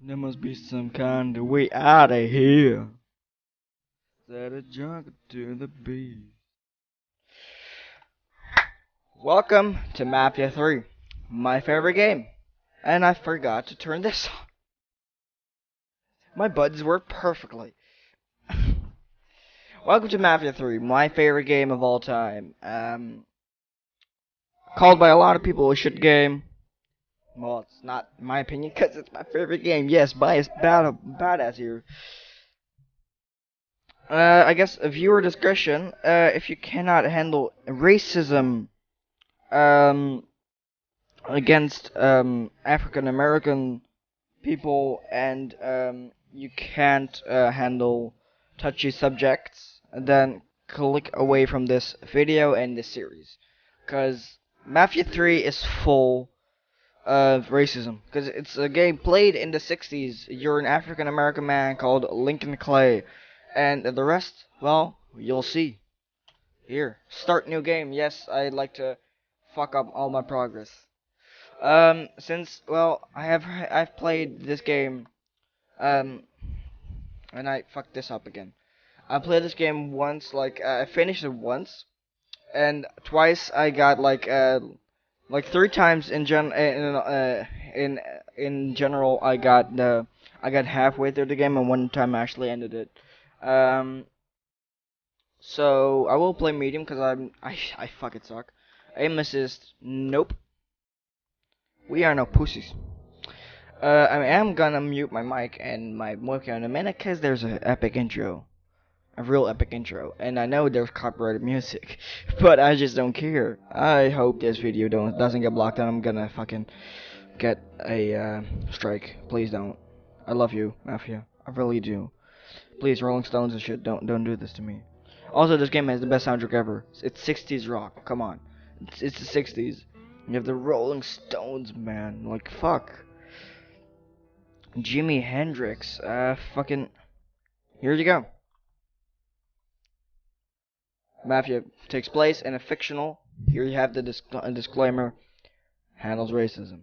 There must be some kind of way out of here. Set a jungle to the beast. Welcome to Mafia 3, my favorite game. And I forgot to turn this on. My buttons work perfectly. Welcome to Mafia 3, my favorite game of all time. Called by a lot of people a shit game. Well, it's not in my opinion, because it's my favorite game. Yes, biased badass here. I guess a viewer discretion. If you cannot handle racism, against African American people, and you can't handle touchy subjects, then click away from this video and this series, because Mafia 3 is full of racism, because it's a game played in the 60s. You're an African American man called Lincoln Clay, and the rest, well, you'll see. Here, start new game. Yes, I'd like to fuck up all my progress. Since, well, I've played this game, um, and I fucked this up again. I played this game once, I finished it once, and twice I got like three times in general I got halfway through the game, and one time I actually ended it. Um, so I will play medium because I fucking suck. Aim assist, nope. We are no pussies. I am gonna mute my mic and my webcam in a minute because there's an epic intro. A real epic intro. And I know there's copyrighted music, but I just don't care. I hope this video doesn't get blocked and I'm gonna fucking get a strike. Please don't. I love you, Mafia. I really do. Please, Rolling Stones and shit, don't do this to me. Also, this game has the best soundtrack ever. It's 60s rock. Come on. It's the 60s. You have the Rolling Stones, man. Like, fuck. Jimi Hendrix. Fucking. Here you go. Mafia takes place in a fictional. Here you have the disclaimer. Handles racism.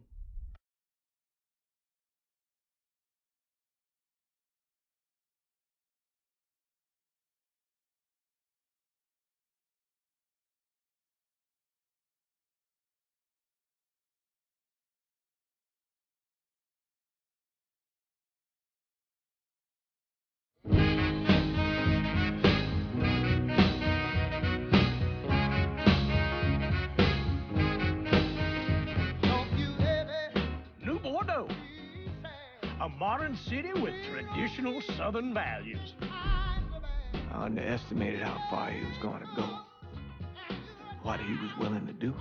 New Bordeaux, a modern city with traditional Southern values. I underestimated how far he was going to go. What he was willing to do.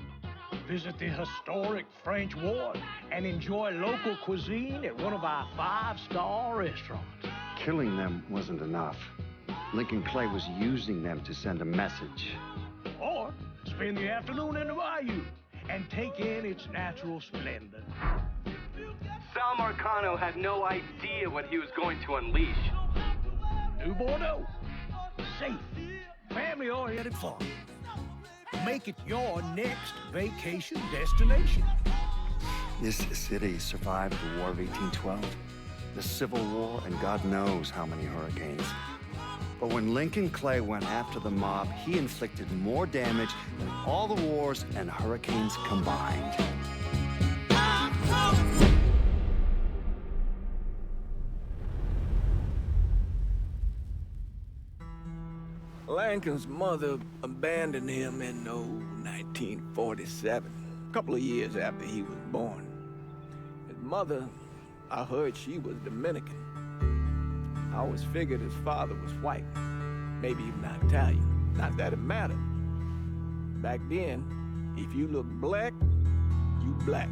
Visit the historic French Ward and enjoy local cuisine at one of our 5-star restaurants. Killing them wasn't enough. Lincoln Clay was using them to send a message. Or spend the afternoon in the bayou and take in its natural splendor. Sal Marcano had no idea what he was going to unleash. New Bordeaux, safe, family-oriented fun. Make it your next vacation destination. This city survived the War of 1812, the Civil War, and God knows how many hurricanes. But when Lincoln Clay went after the mob, he inflicted more damage than all the wars and hurricanes combined. Lincoln's mother abandoned him in 1947, a couple of years after he was born. His mother, I heard she was Dominican. I always figured his father was white, maybe even Italian. Not that it mattered. Back then, if you looked black, you black.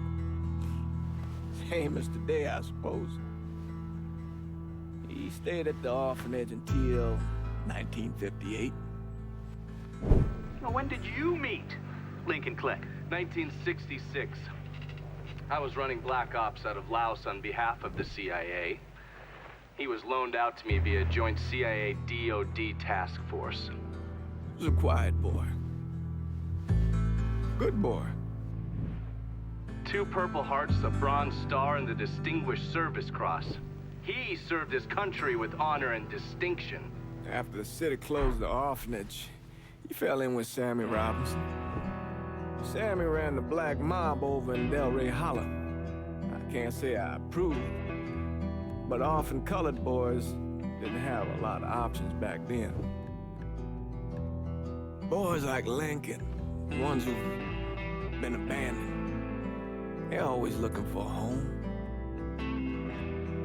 Same as today, I suppose. He stayed at the orphanage until 1958. Now, when did you meet Lincoln Clay? 1966. I was running Black Ops out of Laos on behalf of the CIA. He was loaned out to me via joint CIA-DOD task force. He was a quiet boy. Good boy. 2 Purple Hearts, a Bronze Star, and the Distinguished Service Cross. He served his country with honor and distinction. After the city closed the orphanage, he fell in with Sammy Robinson. Sammy ran the black mob over in Delray Hollow. I can't say I approve, but orphan colored boys didn't have a lot of options back then. Boys like Lincoln, ones who've been abandoned, they're always looking for a home.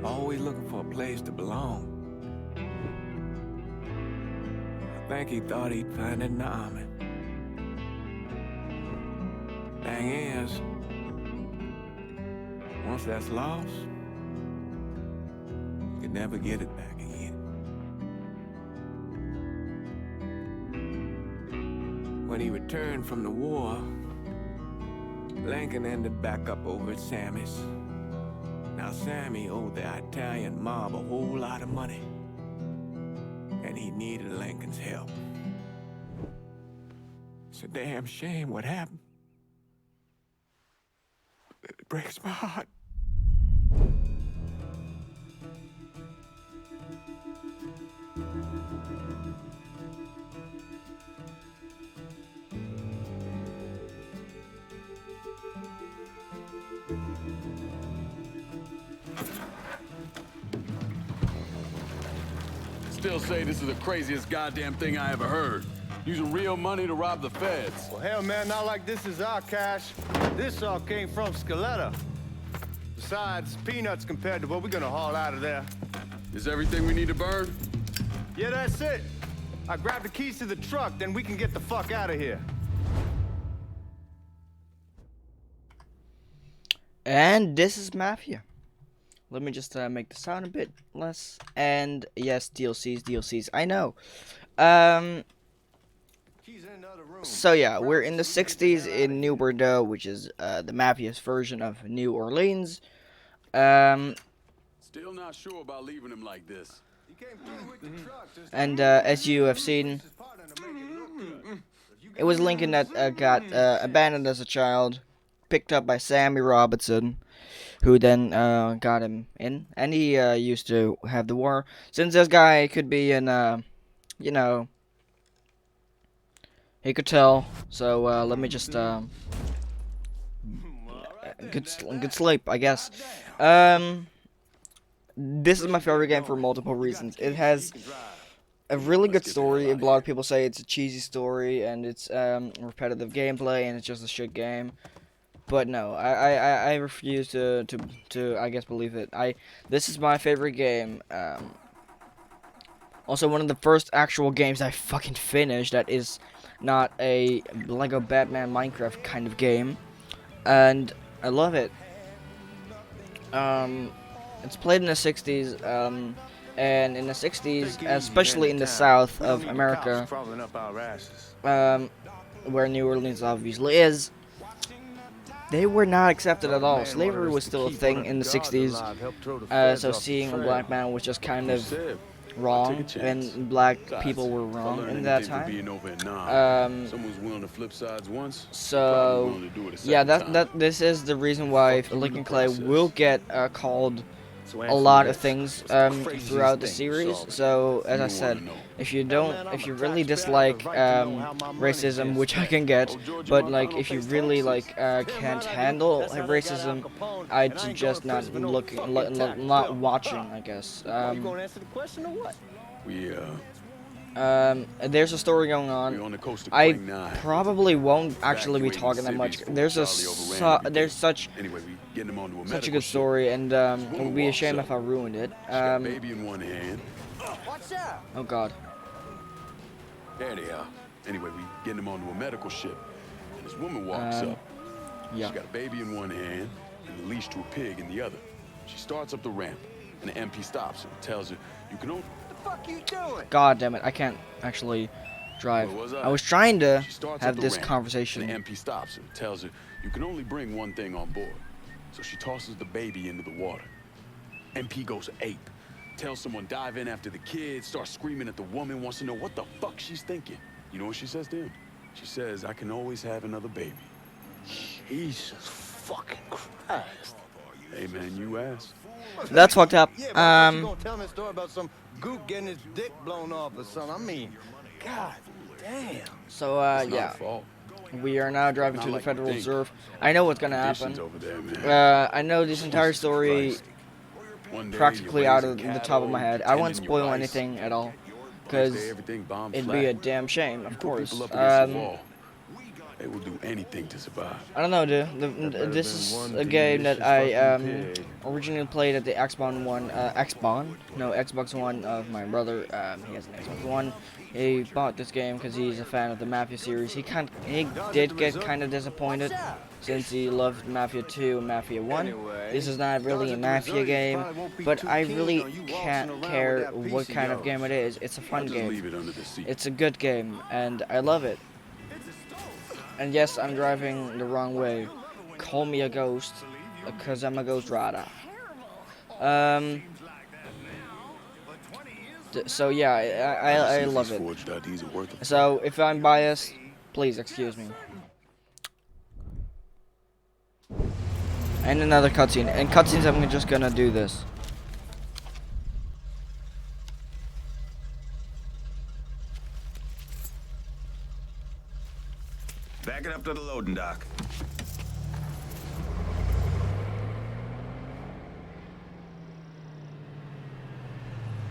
Always looking for a place to belong. I think he thought he'd find it in the army. Thing is, once that's lost, you can never get it back again. When he returned from the war, Lincoln ended back up over at Sammy's. Now Sammy owed the Italian mob a whole lot of money, and he needed Lincoln's help. It's a damn shame what happened. It breaks my heart. Still say this is the craziest goddamn thing I ever heard. Using real money to rob the feds. Well, hell, man, not like this is our cash. This all came from Scaletta. Besides, peanuts compared to what we're gonna haul out of there. Is everything we need to burn? Yeah, that's it. I grabbed the keys to the truck, then we can get the fuck out of here. And this is Mafia. Let me just make the sound a bit less. And yes, DLCs, I know. So yeah, we're in the 60s in New Bordeaux, which is the Mafia's version of New Orleans. Still not sure about leaving him like this. And as you have seen, it was Lincoln that got abandoned as a child, picked up by Sammy Robinson, who then got him in, and he used to have the war. Since this guy could be in, you know, he could tell. So let me just good sleep, I guess. This is my favorite game for multiple reasons. It has a really good story. A lot of people say it's a cheesy story and it's repetitive gameplay and it's just a shit game. But no, I refuse to I guess believe it. This is my favorite game. Also one of the first actual games I fucking finished that is not a Lego Batman Minecraft kind of game, and I love it. It's played in the 60s, and in the 60s, especially in the south of America, where New Orleans obviously is, they were not accepted at all. Slavery was still a thing in the 60s, so seeing a black man was just kind of wrong, and black people were wrong in that time. So yeah, this is the reason why Lincoln Clay will get called a lot of things throughout the series. So as I said, if you really dislike racism, which I can get, but like if you really like can't handle racism, I'd suggest not watching, I guess. There's a story going on. I probably won't actually be talking that much. There's such a good story, and it would be a shame if I ruined it. Baby in one hand. Oh God. There they are. Anyway, we getting him onto a medical ship. And this woman walks up. Yeah. She got a baby in one hand and a leash to a pig in the other. She starts up the ramp, and the MP stops her and tells her, "You can only." Fuck you doing? God damn it! I can't actually drive. I was trying to have this conversation. And the MP stops her and tells her, "You can only bring one thing on board." So she tosses the baby into the water. MP goes ape. Tells someone dive in after the kid, starts screaming at the woman, wants to know what the fuck she's thinking. You know what she says to him? She says, "I can always have another baby." Jesus fucking Christ. Hey man, you asked. That's fucked up. Yeah, but I thought you gonna tell me a story about some gook getting his dick blown off or something. I mean, god damn. So It's not yeah, a fault. we are now driving Not to the like you Federal think. Reserve. I know what's gonna Conditions happen. over there, man. I know this entire Jesus story Christ. One day practically you're out of raising the top of my cattle, head. I won't tending your spoil rice. anything at all, Next because day everything bombs it'd flat. be a damn shame, of You put course. people up against the wall. They will do anything to survive. I don't know, dude. This is a game that I originally played at the Xbox One, Xbox One of my brother. He has an Xbox One. He bought this game because he's a fan of the Mafia series. He did get kind of disappointed since he loved Mafia 2 and Mafia 1. This is not really a Mafia game, but I really can't care what kind of game it is. It's a I'll fun just game. leave it under the seat. It's a good game, and I love it. And yes, I'm driving the wrong way. Call me a ghost, because I'm a ghost rider. So yeah, I love it. Forged IDs are worth a So if I'm biased, please excuse me. And another cutscene. And cutscenes, I'm just gonna do this. Back it up to the loading dock.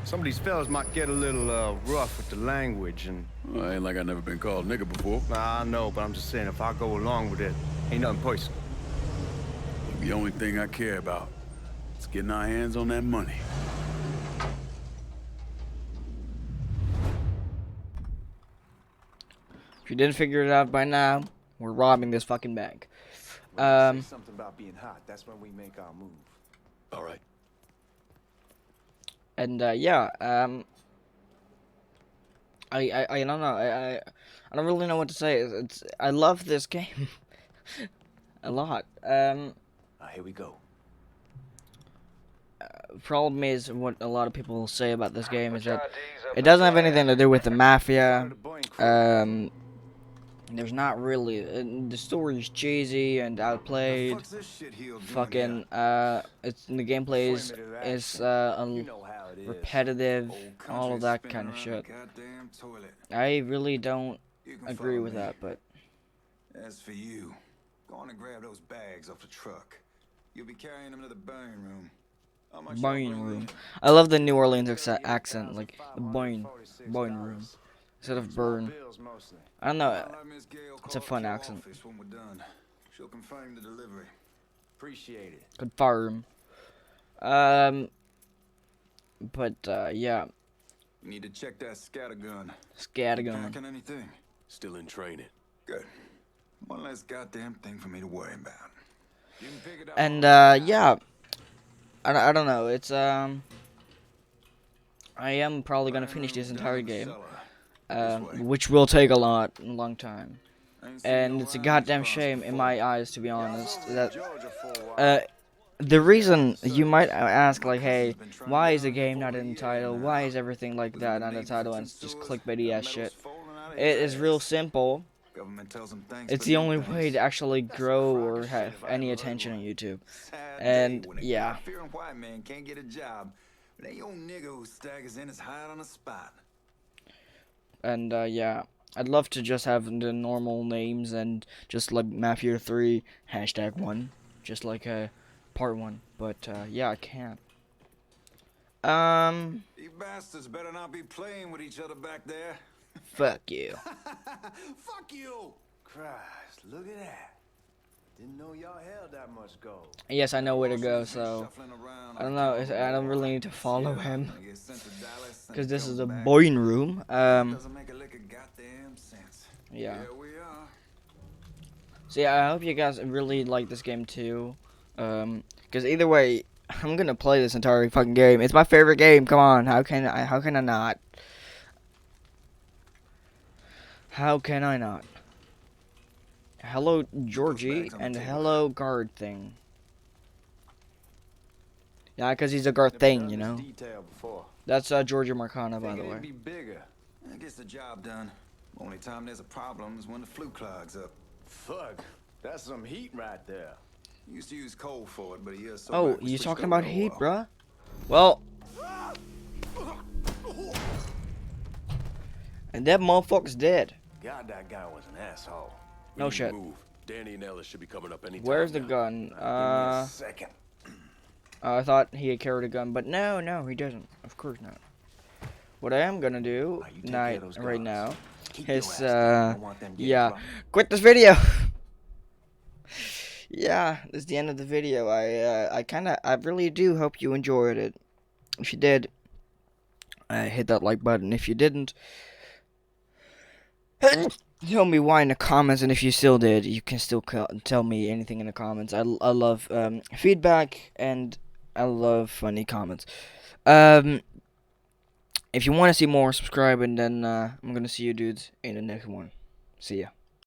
Some of these fellas might get a little rough with the language, and Well, ain't like I never been called nigga before. I know, but I'm just saying if I go along with it, ain't nothing personal. The only thing I care about is getting our hands on that money. If you didn't figure it out by now, we're robbing this fucking bank. Say something about being hot. That's when we make our move. All right. And yeah, I don't know. I don't really know what to say. I love this game a lot. Here we go. Problem is, what a lot of people say about this game is that it doesn't have anything to do with the mafia. There's not really. The story is cheesy and outplayed. Fucking it's the gameplay is repetitive, all of that kind of shit. I really don't agree with that, but As for you, go on and grab those bags off the truck. You'll be carrying them to the burn room. boing room. I love the New Orleans accent, like the boing room instead of burn. I don't know. It's a fun accent. She'll confirm the delivery. Appreciate it. Confirm. But yeah. You need to check that scattergun. Scattergun. Packing anything? Still in training. Good. One less goddamn thing for me to worry about. You can pick it up. And yeah. I don't know. It's I am probably gonna finish this entire game, which will take a long time. And it's a goddamn shame in my eyes, to be honest, that the reason you might ask, like, hey, why is the game not in the title? Why is everything like that on the title and it's just clickbaity ass shit? It is real simple. It's the only way to actually grow or have any attention on YouTube. And yeah. And yeah, I'd love to just have the normal names and just like Mafia 3 #1, just like part 1. But yeah, I can't. You bastards better not be playing with each other back there. Fuck you. Fuck you! Christ, look at that. Didn't know y'all held that much gold. Yes, I know where to go, so I don't know. I don't really need to follow him because this is a boiling room. Doesn't make a lick of goddamn sense. Yeah. Here we are. So yeah, I hope you guys really like this game too. Because either way, I'm gonna play this entire fucking game. It's my favorite game. Come on, how can I not? How can I not? Hello, Georgie, and hello, guard thing. Yeah, because he's a guard thing, you know. That's Georgia Marcana, by the way. Be bigger. That gets the job done. Only time there's a problem is when the flue clogs up. Fuck, that's some heat right there. Used to use coal for it, but a year or so Oh, back, we you switched talking over about to heat, oil. bruh? Well, and that motherfucker's dead. God, that guy was an asshole. We No need to shit. move. Danny and Ellis should be coming up anytime Where's the now. gun? Give me a second. I thought he had carried a gun, but no, he doesn't. Of course not. What I am gonna do You take care of those right guns. now Keep your is ass down. I don't want them getting yeah, drunk. quit this video. Yeah, this is the end of the video. I really do hope you enjoyed it. If you did, hit that like button. If you didn't, tell me why in the comments. And if you still did, you can still tell me anything in the comments. I love feedback, and I love funny comments. If you want to see more, subscribe, and then I'm gonna see you dudes in the next one. See ya.